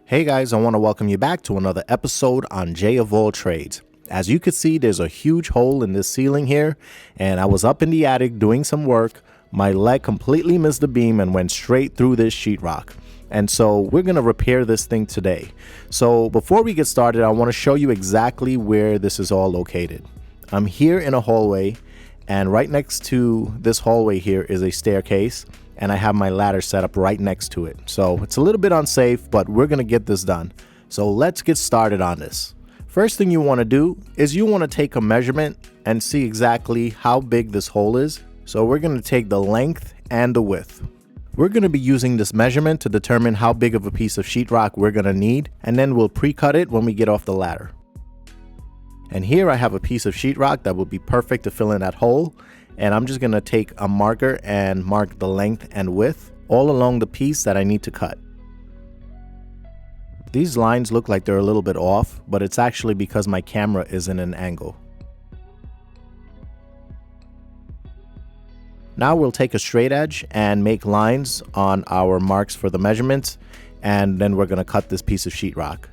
Hey guys, I want to welcome you back to another episode on J of All Trades. As you can see, there's a huge hole in this ceiling here, and I was up in the attic doing some work. My leg completely missed the beam and went straight through this sheetrock. And so we're going to repair this thing today. So before we get started, I want to show you exactly where this is all located. I'm here in a hallway, and right next to this hallway here is a staircase. And I have my ladder set up right next to it. So it's a little bit unsafe, but we're gonna get this done. So let's get started on this. First thing you wanna do is you wanna take a measurement and see exactly how big this hole is. So we're gonna take the length and the width. We're gonna be using this measurement to determine how big of a piece of sheetrock we're gonna need, and then we'll pre-cut it when we get off the ladder. And here I have a piece of sheetrock that will be perfect to fill in that hole. And I'm just gonna take a marker and mark the length and width all along the piece that I need to cut. These lines look like they're a little bit off, but it's actually because my camera is in an angle. Now we'll take a straight edge and make lines on our marks for the measurements, and then we're gonna cut this piece of sheetrock.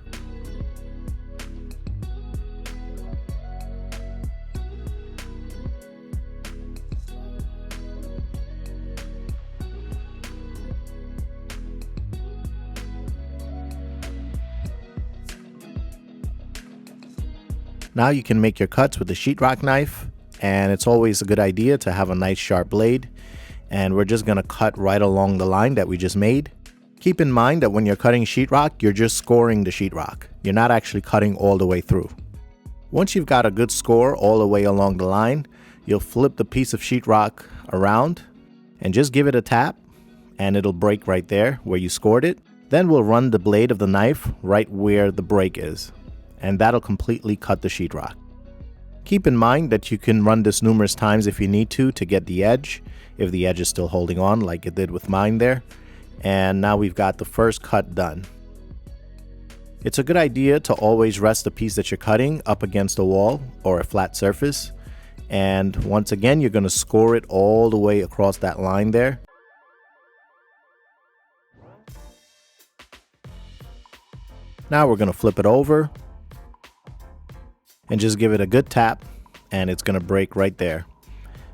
Now you can make your cuts with the sheetrock knife, and it's always a good idea to have a nice sharp blade. And we're just gonna cut right along the line that we just made. Keep in mind that when you're cutting sheetrock, you're just scoring the sheetrock. You're not actually cutting all the way through. Once you've got a good score all the way along the line, you'll flip the piece of sheetrock around and just give it a tap, and it'll break right there where you scored it. Then we'll run the blade of the knife right where the break is, and that'll completely cut the sheetrock. Keep in mind that you can run this numerous times if you need to get the edge, if the edge is still holding on like it did with mine there. And now we've got the first cut done. It's a good idea to always rest the piece that you're cutting up against a wall or a flat surface. And once again, you're gonna score it all the way across that line there. Now we're gonna flip it over and just give it a good tap, and it's gonna break right there.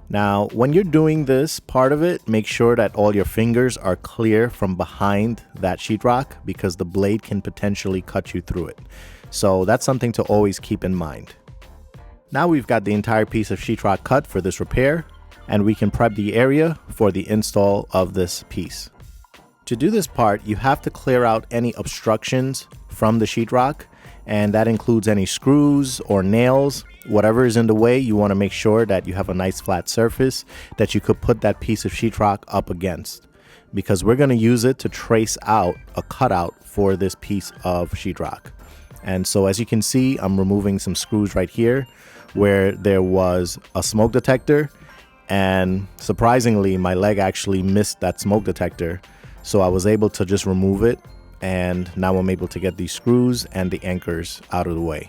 Now, when you're doing this part of it, make sure that all your fingers are clear from behind that sheetrock, because the blade can potentially cut you through it. So that's something to always keep in mind. Now we've got the entire piece of sheetrock cut for this repair, and we can prep the area for the install of this piece. To do this part, you have to clear out any obstructions from the sheetrock, and that includes any screws or nails. Whatever is in the way, you want to make sure that you have a nice flat surface that you could put that piece of sheetrock up against, because we're going to use it to trace out a cutout for this piece of sheetrock. And so as you can see, I'm removing some screws right here where there was a smoke detector, and surprisingly my leg actually missed that smoke detector, so I was able to just remove it. And now I'm able to get these screws and the anchors out of the way.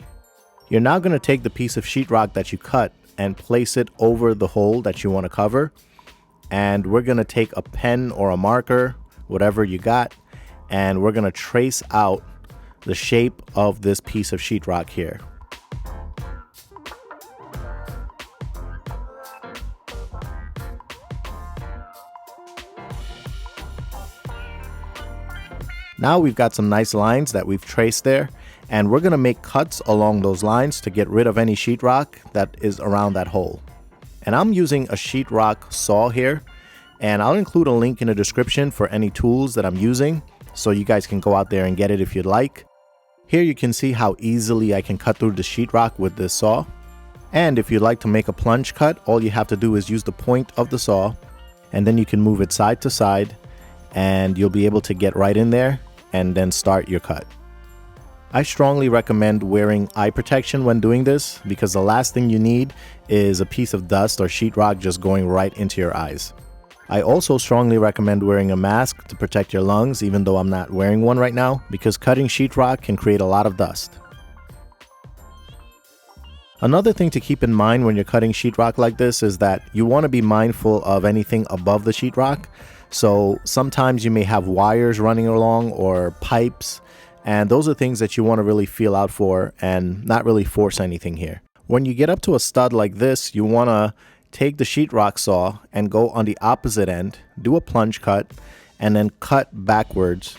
You're now going to take the piece of sheetrock that you cut and place it over the hole that you want to cover. And we're going to take a pen or a marker, whatever you got, and we're going to trace out the shape of this piece of sheetrock here. Now we've got some nice lines that we've traced there, and we're gonna make cuts along those lines to get rid of any sheetrock that is around that hole. And I'm using a sheetrock saw here, and I'll include a link in the description for any tools that I'm using, so you guys can go out there and get it if you'd like. Here you can see how easily I can cut through the sheetrock with this saw. And if you'd like to make a plunge cut, all you have to do is use the point of the saw, and then you can move it side to side, and you'll be able to get right in there and then start your cut. I strongly recommend wearing eye protection when doing this, because the last thing you need is a piece of dust or sheetrock just going right into your eyes. I also strongly recommend wearing a mask to protect your lungs, even though I'm not wearing one right now, because cutting sheetrock can create a lot of dust. Another thing to keep in mind when you're cutting sheetrock like this is that you want to be mindful of anything above the sheetrock. So sometimes you may have wires running along or pipes, And those are things that you want to really feel out for and not really force anything here. When you get up to a stud like this, you want to take the sheetrock saw and go on the opposite end, do a plunge cut, and then cut backwards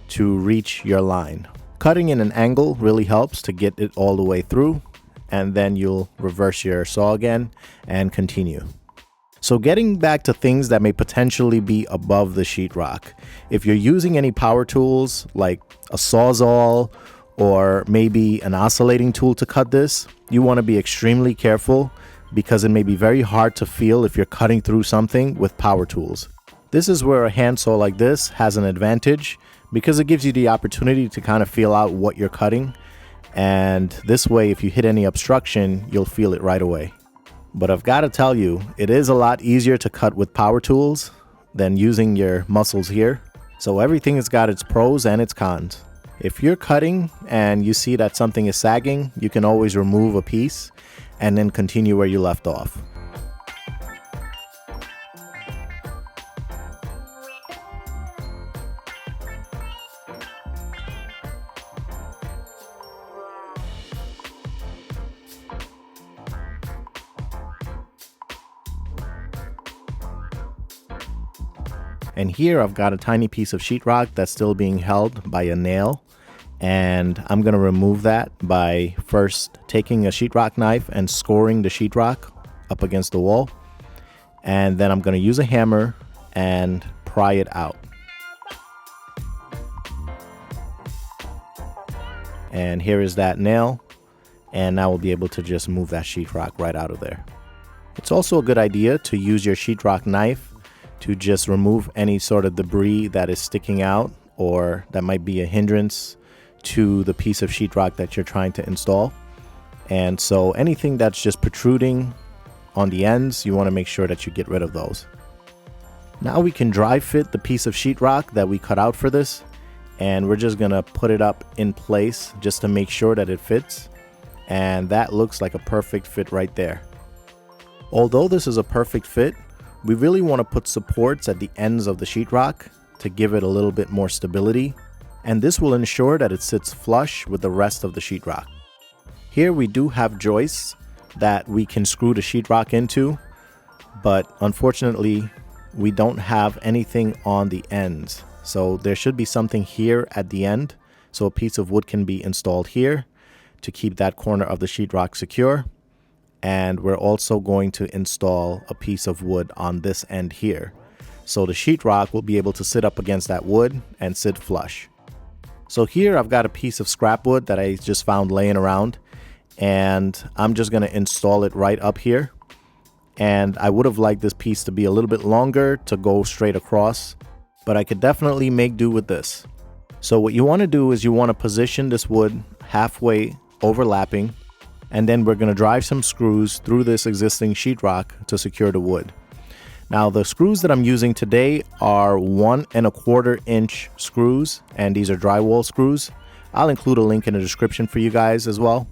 to reach your line. Cutting in an angle really helps to get it all the way through, and then you'll reverse your saw again and continue. So getting back to things that may potentially be above the sheetrock. If you're using any power tools like a Sawzall or maybe an oscillating tool to cut this, you want to be extremely careful because it may be very hard to feel if you're cutting through something with power tools. This is where a handsaw like this has an advantage because it gives you the opportunity to kind of feel out what you're cutting. And this way, if you hit any obstruction, you'll feel it right away. But I've got to tell you, it is a lot easier to cut with power tools than using your muscles here. So everything has got its pros and its cons. If you're cutting and you see that something is sagging, you can always remove a piece and then continue where you left off. And here I've got a tiny piece of sheetrock that's still being held by a nail. And I'm going to remove that by first taking a sheetrock knife and scoring the sheetrock up against the wall. And then I'm going to use a hammer and pry it out. And here is that nail. And now we'll be able to just move that sheetrock right out of there. It's also a good idea to use your sheetrock knife to just remove any sort of debris that is sticking out or that might be a hindrance to the piece of sheetrock that you're trying to install. And so anything that's just protruding on the ends, you want to make sure that you get rid of those. Now we can dry fit the piece of sheetrock that we cut out for this, and we're just gonna put it up in place just to make sure that it fits. And that looks like a perfect fit right there. Although this is a perfect fit, we really want to put supports at the ends of the sheetrock to give it a little bit more stability, and this will ensure that it sits flush with the rest of the sheetrock. Here we do have joists that we can screw the sheetrock into, but unfortunately we don't have anything on the ends. So there should be something here at the end, so a piece of wood can be installed here to keep that corner of the sheetrock secure. And we're also going to install a piece of wood on this end here. So the sheetrock will be able to sit up against that wood and sit flush. So here I've got a piece of scrap wood that I just found laying around, and I'm just going to install it right up here. And I would have liked this piece to be a little bit longer to go straight across, but I could definitely make do with this. So what you want to do is you want to position this wood halfway overlapping, and then we're going to drive some screws through this existing sheetrock to secure the wood. Now the screws that I'm using today are 1 1/4 inch screws, and these are drywall screws. I'll include a link in the description for you guys as well.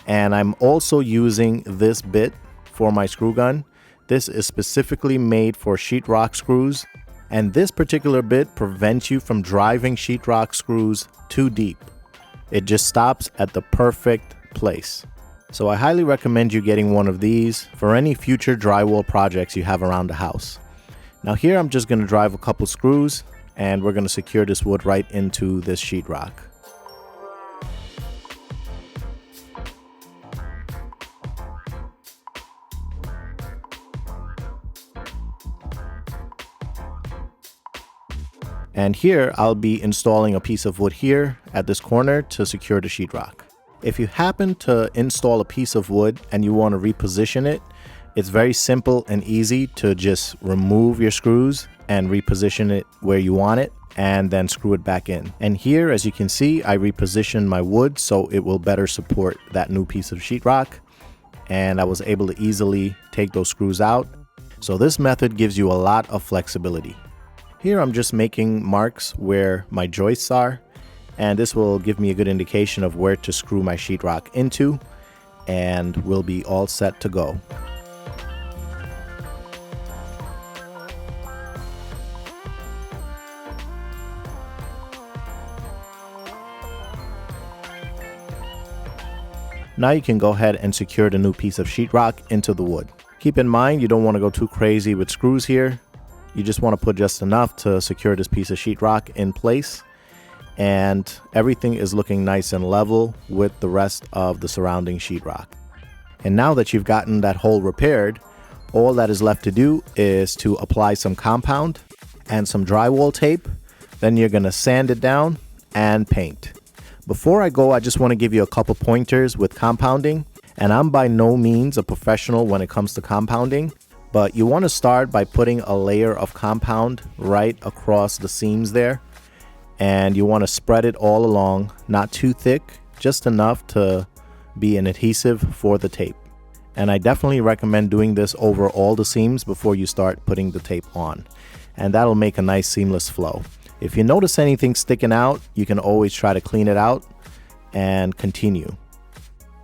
And I'm also using this bit for my screw gun. This is specifically made for sheetrock screws, and this particular bit prevents you from driving sheetrock screws too deep. It just stops at the perfect place. So I highly recommend you getting one of these for any future drywall projects you have around the house. Now here I'm just going to drive a couple screws, and we're going to secure this wood right into this sheetrock. And here I'll be installing a piece of wood here at this corner to secure the sheetrock. If you happen to install a piece of wood and you want to reposition it, it's very simple and easy to just remove your screws and reposition it where you want it and then screw it back in. And here, as you can see, I repositioned my wood so it will better support that new piece of sheetrock, and I was able to easily take those screws out. So this method gives you a lot of flexibility. Here I'm just making marks where my joists are, and this will give me a good indication of where to screw my sheetrock into, and we'll be all set to go. Now you can go ahead and secure the new piece of sheetrock into the wood. Keep in mind, you don't want to go too crazy with screws here. You just want to put just enough to secure this piece of sheetrock in place. And everything is looking nice and level with the rest of the surrounding sheetrock. And now that you've gotten that hole repaired, all that is left to do is to apply some compound and some drywall tape. Then you're going to sand it down and paint. Before I go, I just want to give you a couple pointers with compounding. And I'm by no means a professional when it comes to compounding, but you want to start by putting a layer of compound right across the seams there. And you want to spread it all along, not too thick, just enough to be an adhesive for the tape. And I definitely recommend doing this over all the seams before you start putting the tape on. And that'll make a nice seamless flow. If you notice anything sticking out, you can always try to clean it out and continue.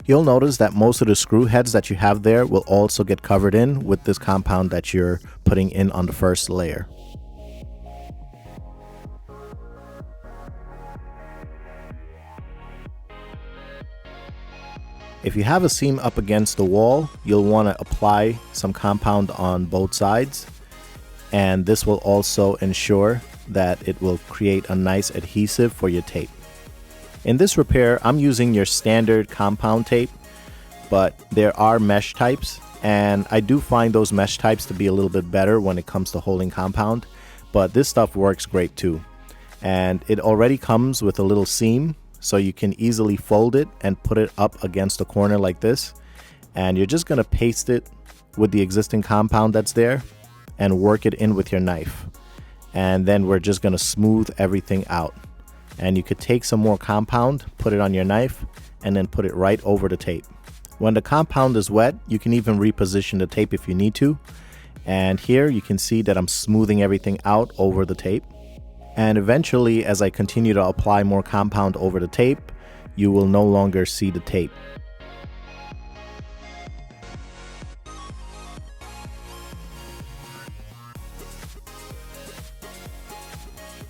You'll notice that most of the screw heads that you have there will also get covered in with this compound that you're putting in on the first layer. If you have a seam up against the wall, you'll want to apply some compound on both sides, and this will also ensure that it will create a nice adhesive for your tape. In this repair, I'm using your standard compound tape, but there are mesh types, and I do find those mesh types to be a little bit better when it comes to holding compound, but this stuff works great too. And it already comes with a little seam, so you can easily fold it and put it up against the corner like this. And you're just going to paste it with the existing compound that's there and work it in with your knife. And then we're just going to smooth everything out. And you could take some more compound, put it on your knife, and then put it right over the tape. When the compound is wet, you can even reposition the tape if you need to. And here you can see that I'm smoothing everything out over the tape. And eventually, as I continue to apply more compound over the tape, you will no longer see the tape.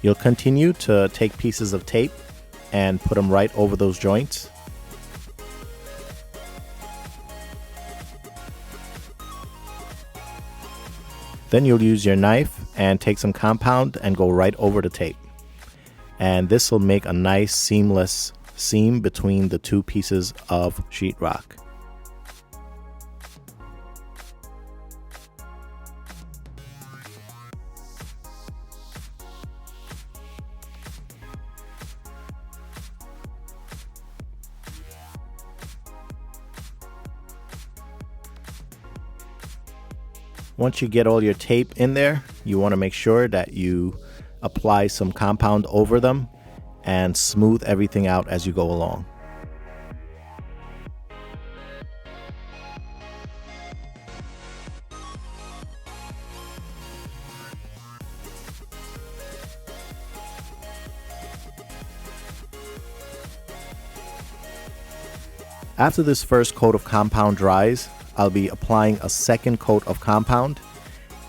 You'll continue to take pieces of tape and put them right over those joints. Then you'll use your knife and take some compound and go right over the tape. And this will make a nice seamless seam between the two pieces of sheetrock. Once you get all your tape in there, you want to make sure that you apply some compound over them and smooth everything out as you go along. After this first coat of compound dries, I'll be applying a second coat of compound,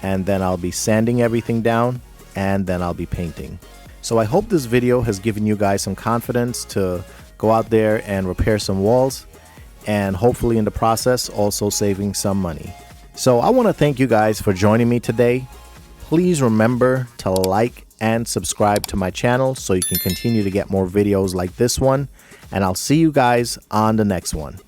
and then I'll be sanding everything down, and then I'll be painting. So I hope this video has given you guys some confidence to go out there and repair some walls, and hopefully in the process also saving some money. So I want to thank you guys for joining me today. Please remember to like and subscribe to my channel so you can continue to get more videos like this one, and I'll see you guys on the next one.